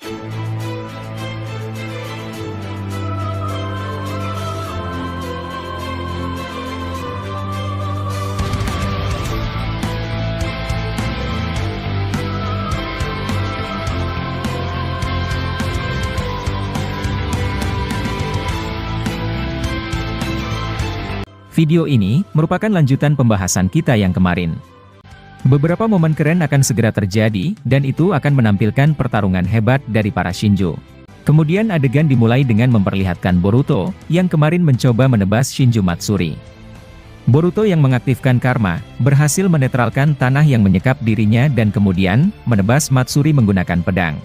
Video ini merupakan lanjutan pembahasan kita yang kemarin. Beberapa momen keren akan segera terjadi, dan itu akan menampilkan pertarungan hebat dari para Shinju. Kemudian adegan dimulai dengan memperlihatkan Boruto, yang kemarin mencoba menebas Shinju Matsuri. Boruto yang mengaktifkan karma, berhasil menetralkan tanah yang menyekap dirinya dan kemudian, menebas Matsuri menggunakan pedang.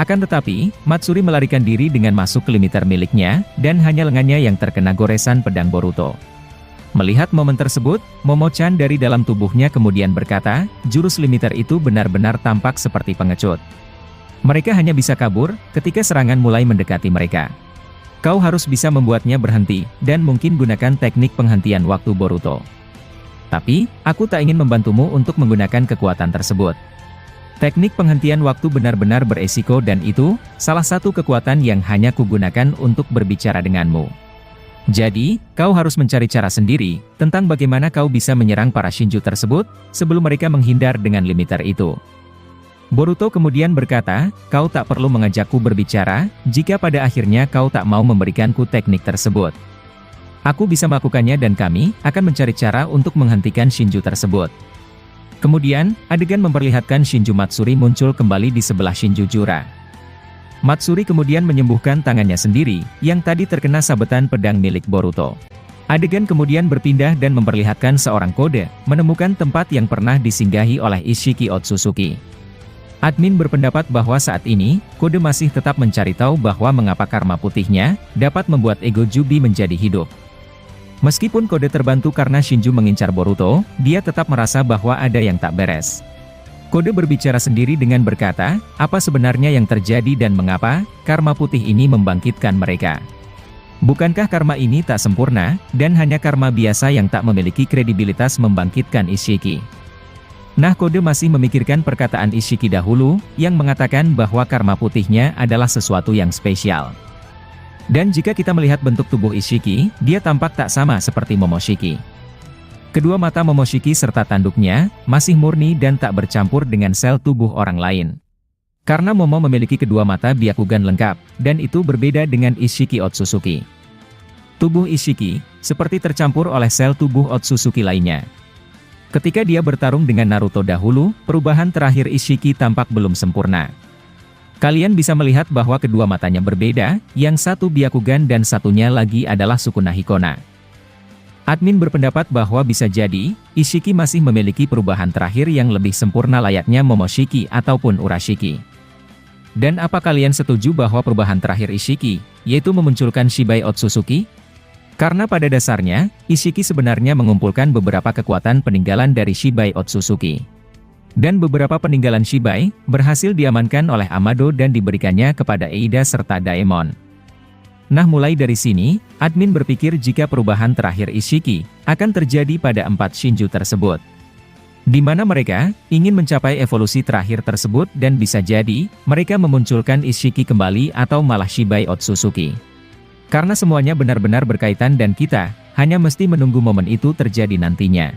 Akan tetapi, Matsuri melarikan diri dengan masuk ke limiter miliknya, dan hanya lengannya yang terkena goresan pedang Boruto. Melihat momen tersebut, Momo-chan dari dalam tubuhnya kemudian berkata, jurus limiter itu benar-benar tampak seperti pengecut. Mereka hanya bisa kabur, ketika serangan mulai mendekati mereka. Kau harus bisa membuatnya berhenti, dan mungkin gunakan teknik penghentian waktu Boruto. Tapi, aku tak ingin membantumu untuk menggunakan kekuatan tersebut. Teknik penghentian waktu benar-benar beresiko dan itu, salah satu kekuatan yang hanya kugunakan untuk berbicara denganmu. Jadi, kau harus mencari cara sendiri, tentang bagaimana kau bisa menyerang para Shinju tersebut, sebelum mereka menghindar dengan limiter itu. Boruto kemudian berkata, kau tak perlu mengajakku berbicara, jika pada akhirnya kau tak mau memberikanku teknik tersebut. Aku bisa melakukannya dan kami akan mencari cara untuk menghentikan Shinju tersebut. Kemudian, adegan memperlihatkan Shinju Matsuri muncul kembali di sebelah Shinju Jura. Matsuri kemudian menyembuhkan tangannya sendiri, yang tadi terkena sabetan pedang milik Boruto. Adegan kemudian berpindah dan memperlihatkan seorang kode, menemukan tempat yang pernah disinggahi oleh Ishiki Otsutsuki. Admin berpendapat bahwa saat ini, kode masih tetap mencari tahu bahwa mengapa karma putihnya, dapat membuat ego Jubi menjadi hidup. Meskipun kode terbantu karena Shinju mengincar Boruto, dia tetap merasa bahwa ada yang tak beres. Kode berbicara sendiri dengan berkata, apa sebenarnya yang terjadi dan mengapa karma putih ini membangkitkan mereka. Bukankah karma ini tak sempurna, dan hanya karma biasa yang tak memiliki kredibilitas membangkitkan Ishiki? Nah, kode masih memikirkan perkataan Ishiki dahulu, yang mengatakan bahwa karma putihnya adalah sesuatu yang spesial. Dan jika kita melihat bentuk tubuh Ishiki, dia tampak tak sama seperti Momoshiki. Kedua mata Momoshiki serta tanduknya, masih murni dan tak bercampur dengan sel tubuh orang lain. Karena Momo memiliki kedua mata Byakugan lengkap, dan itu berbeda dengan Ishiki Otsutsuki. Tubuh Ishiki, seperti tercampur oleh sel tubuh Otsutsuki lainnya. Ketika dia bertarung dengan Naruto dahulu, perubahan terakhir Ishiki tampak belum sempurna. Kalian bisa melihat bahwa kedua matanya berbeda, yang satu Byakugan dan satunya lagi adalah Sukuna Hikona. Admin berpendapat bahwa bisa jadi, Ishiki masih memiliki perubahan terakhir yang lebih sempurna layaknya Momoshiki ataupun Urashiki. Dan apa kalian setuju bahwa perubahan terakhir Ishiki, yaitu memunculkan Shibai Otsutsuki? Karena pada dasarnya, Ishiki sebenarnya mengumpulkan beberapa kekuatan peninggalan dari Shibai Otsutsuki. Dan beberapa peninggalan Shibai, berhasil diamankan oleh Amado dan diberikannya kepada Eida serta Daemon. Nah, mulai dari sini, admin berpikir jika perubahan terakhir Ishiki akan terjadi pada 4 Shinju tersebut. Di mana mereka ingin mencapai evolusi terakhir tersebut dan bisa jadi mereka memunculkan Ishiki kembali atau malah Shibai Otsutsuki. Karena semuanya benar-benar berkaitan dan kita hanya mesti menunggu momen itu terjadi nantinya.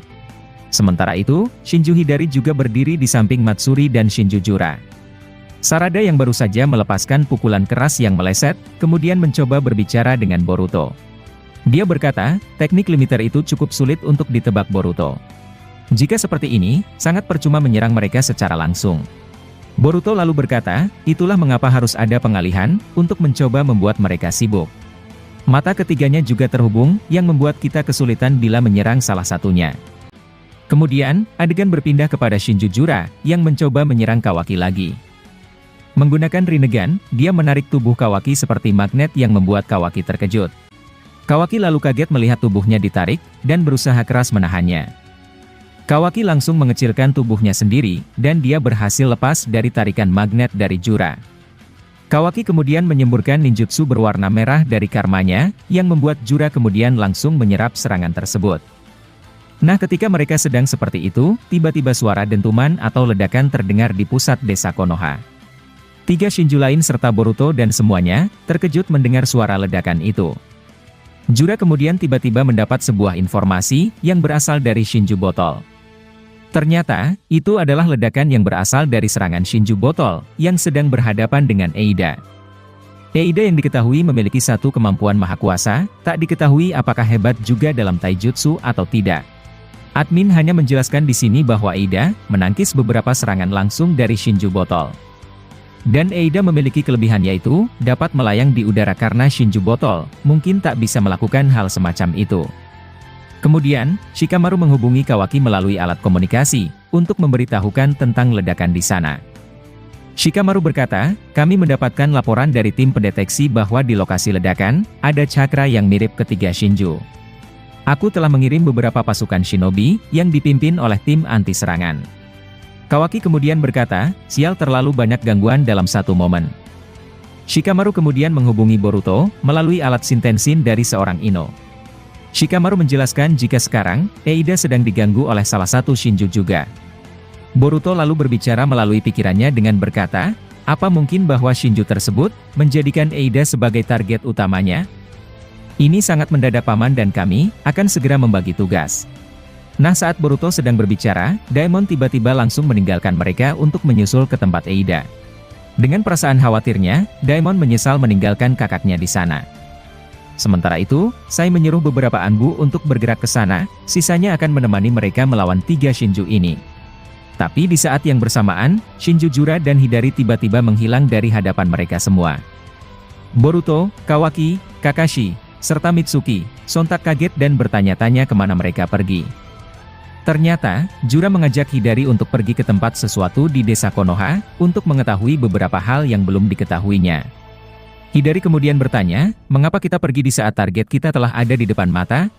Sementara itu, Shinju Hidari juga berdiri di samping Matsuri dan Shinju Jura. Sarada yang baru saja melepaskan pukulan keras yang meleset, kemudian mencoba berbicara dengan Boruto. Dia berkata, teknik limiter itu cukup sulit untuk ditebak Boruto. Jika seperti ini, sangat percuma menyerang mereka secara langsung. Boruto lalu berkata, itulah mengapa harus ada pengalihan, untuk mencoba membuat mereka sibuk. Mata ketiganya juga terhubung, yang membuat kita kesulitan bila menyerang salah satunya. Kemudian, adegan berpindah kepada Shinju Jura, yang mencoba menyerang Kawaki lagi. Menggunakan Rinnegan, dia menarik tubuh Kawaki seperti magnet yang membuat Kawaki terkejut. Kawaki lalu kaget melihat tubuhnya ditarik, dan berusaha keras menahannya. Kawaki langsung mengecilkan tubuhnya sendiri, dan dia berhasil lepas dari tarikan magnet dari Jura. Kawaki kemudian menyemburkan ninjutsu berwarna merah dari karmanya, yang membuat Jura kemudian langsung menyerap serangan tersebut. Nah, ketika mereka sedang seperti itu, tiba-tiba suara dentuman atau ledakan terdengar di pusat desa Konoha. Tiga Shinju lain serta Boruto dan semuanya, terkejut mendengar suara ledakan itu. Jura kemudian tiba-tiba mendapat sebuah informasi, yang berasal dari Shinju Botol. Ternyata, itu adalah ledakan yang berasal dari serangan Shinju Botol, yang sedang berhadapan dengan Eida. Eida yang diketahui memiliki satu kemampuan maha kuasa, tak diketahui apakah hebat juga dalam taijutsu atau tidak. Admin hanya menjelaskan di sini bahwa Eida menangkis beberapa serangan langsung dari Shinju Botol. Dan Eida memiliki kelebihan yaitu, dapat melayang di udara karena Shinju Botol mungkin tak bisa melakukan hal semacam itu. Kemudian, Shikamaru menghubungi Kawaki melalui alat komunikasi, untuk memberitahukan tentang ledakan di sana. Shikamaru berkata, kami mendapatkan laporan dari tim pendeteksi bahwa di lokasi ledakan, ada cakra yang mirip ketiga Shinju. Aku telah mengirim beberapa pasukan shinobi, yang dipimpin oleh tim anti-serangan. Kawaki kemudian berkata, sial terlalu banyak gangguan dalam satu momen. Shikamaru kemudian menghubungi Boruto, melalui alat shintensin dari seorang Ino. Shikamaru menjelaskan jika sekarang, Eida sedang diganggu oleh salah satu Shinju juga. Boruto lalu berbicara melalui pikirannya dengan berkata, apa mungkin bahwa Shinju tersebut, menjadikan Eida sebagai target utamanya? Ini sangat mendadak paman dan kami, akan segera membagi tugas. Nah saat Boruto sedang berbicara, Daemon tiba-tiba langsung meninggalkan mereka untuk menyusul ke tempat Eida. Dengan perasaan khawatirnya, Daemon menyesal meninggalkan kakaknya di sana. Sementara itu, Sai menyuruh beberapa Anbu untuk bergerak ke sana, sisanya akan menemani mereka melawan tiga Shinju ini. Tapi di saat yang bersamaan, Shinju Jura dan Hidari tiba-tiba menghilang dari hadapan mereka semua. Boruto, Kawaki, Kakashi, serta Mitsuki, sontak kaget dan bertanya-tanya kemana mereka pergi. Ternyata, Jura mengajak Hidari untuk pergi ke tempat sesuatu di desa Konoha, untuk mengetahui beberapa hal yang belum diketahuinya. Hidari kemudian bertanya, mengapa kita pergi di saat target kita telah ada di depan mata?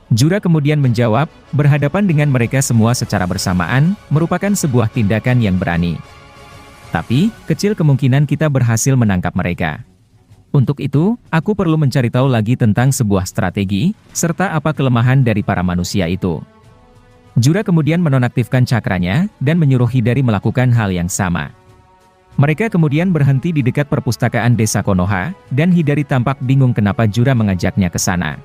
Jura kemudian menjawab, berhadapan dengan mereka semua secara bersamaan, merupakan sebuah tindakan yang berani. Tapi, kecil kemungkinan kita berhasil menangkap mereka. Untuk itu, aku perlu mencari tahu lagi tentang sebuah strategi, serta apa kelemahan dari para manusia itu. Jura kemudian menonaktifkan cakranya, dan menyuruh Hidari melakukan hal yang sama. Mereka kemudian berhenti di dekat perpustakaan desa Konoha, dan Hidari tampak bingung kenapa Jura mengajaknya ke sana.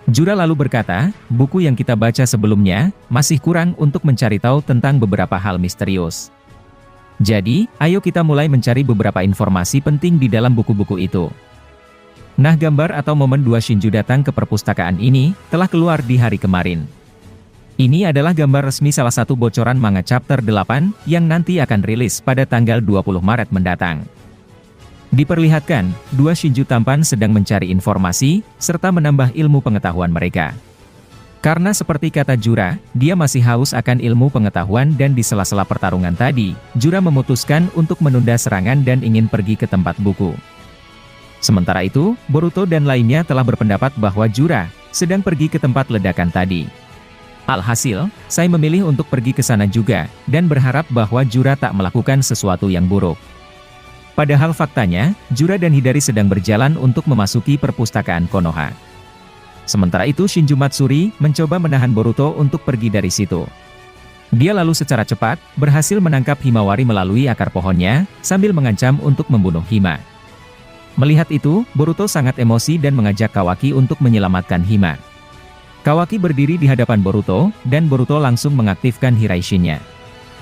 Jura lalu berkata, buku yang kita baca sebelumnya, masih kurang untuk mencari tahu tentang beberapa hal misterius. Jadi, ayo kita mulai mencari beberapa informasi penting di dalam buku-buku itu. Nah gambar atau momen dua Shinju datang ke perpustakaan ini, telah keluar di hari kemarin. Ini adalah gambar resmi salah satu bocoran manga chapter 8, yang nanti akan rilis pada tanggal 20 Maret mendatang. Diperlihatkan, dua Shinju tampan sedang mencari informasi, serta menambah ilmu pengetahuan mereka. Karena seperti kata Jura, dia masih haus akan ilmu pengetahuan dan di sela-sela pertarungan tadi, Jura memutuskan untuk menunda serangan dan ingin pergi ke tempat buku. Sementara itu, Boruto dan lainnya telah berpendapat bahwa Jura sedang pergi ke tempat ledakan tadi. Alhasil, saya memilih untuk pergi ke sana juga, dan berharap bahwa Jura tak melakukan sesuatu yang buruk. Padahal faktanya, Jura dan Hidari sedang berjalan untuk memasuki perpustakaan Konoha. Sementara itu Shinju Matsuri mencoba menahan Boruto untuk pergi dari situ. Dia lalu secara cepat, berhasil menangkap Himawari melalui akar pohonnya, sambil mengancam untuk membunuh Hima. Melihat itu, Boruto sangat emosi dan mengajak Kawaki untuk menyelamatkan Hima. Kawaki berdiri di hadapan Boruto, dan Boruto langsung mengaktifkan Hiraishin-nya.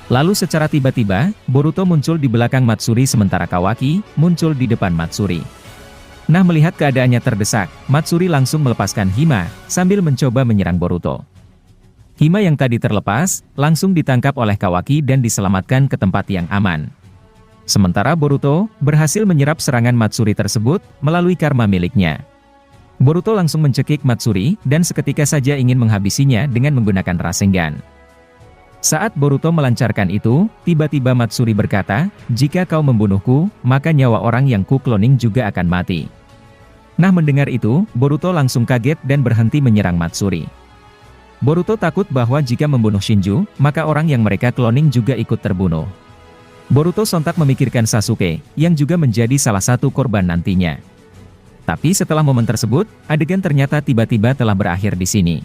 Lalu secara tiba-tiba, Boruto muncul di belakang Matsuri sementara Kawaki muncul di depan Matsuri. Nah melihat keadaannya terdesak, Matsuri langsung melepaskan Hima, sambil mencoba menyerang Boruto. Hima yang tadi terlepas, langsung ditangkap oleh Kawaki dan diselamatkan ke tempat yang aman. Sementara Boruto, berhasil menyerap serangan Matsuri tersebut, melalui karma miliknya. Boruto langsung mencekik Matsuri, dan seketika saja ingin menghabisinya dengan menggunakan Rasengan. Saat Boruto melancarkan itu, tiba-tiba Matsuri berkata, jika kau membunuhku, maka nyawa orang yang ku cloning juga akan mati. Nah mendengar itu, Boruto langsung kaget dan berhenti menyerang Matsuri. Boruto takut bahwa jika membunuh Shinju, maka orang yang mereka cloning juga ikut terbunuh. Boruto sontak memikirkan Sasuke, yang juga menjadi salah satu korban nantinya. Tapi setelah momen tersebut, adegan ternyata tiba-tiba telah berakhir di sini.